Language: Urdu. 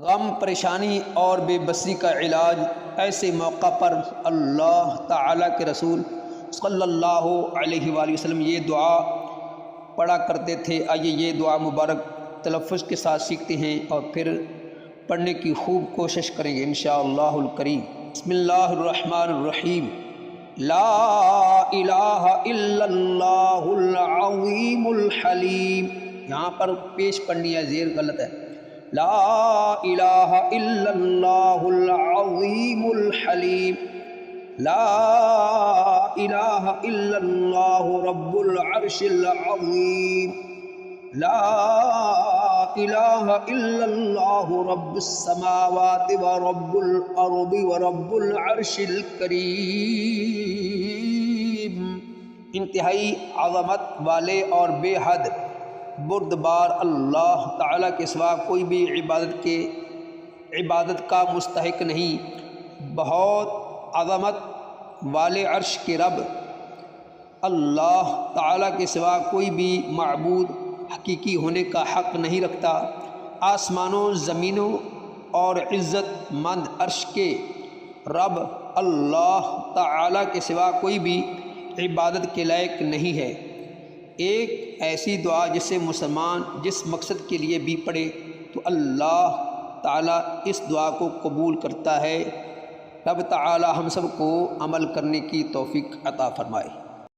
غم، پریشانی اور بے بسی کا علاج ایسے موقع پر اللہ تعالیٰ کے رسول صلی اللہ علیہ وآلہ وسلم یہ دعا پڑھا کرتے تھے۔ آئیے یہ دعا مبارک تلفظ کے ساتھ سیکھتے ہیں اور پھر پڑھنے کی خوب کوشش کریں گے انشاءاللہ الکریم۔ بسم اللہ الرحمن الرحیم۔ لا الہ الا اللہ العظیم الحلیم، یہاں پر پیش پڑھنی ہے، زیر غلط ہے۔ لا الہ الا اللہ العظیم الحلیم، لا الہ الا اللہ رب العرش العظیم، لا الہ الا اللہ رب السماوات ورب الارض ورب العرش الکریم۔ انتہائی عظمت والے اور بے حد بردبار اللہ تعالیٰ کے سوا کوئی بھی عبادت کا مستحق نہیں۔ بہت عظمت والے عرش کے رب اللہ تعالیٰ کے سوا کوئی بھی معبود حقیقی ہونے کا حق نہیں رکھتا۔ آسمانوں، زمینوں اور عزت مند عرش کے رب اللہ تعالیٰ کے سوا کوئی بھی عبادت کے لائق نہیں ہے۔ ایک ایسی دعا جسے مسلمان جس مقصد کے لیے بھی پڑھے تو اللہ تعالیٰ اس دعا کو قبول کرتا ہے۔ رب تعالیٰ ہم سب کو عمل کرنے کی توفیق عطا فرمائے۔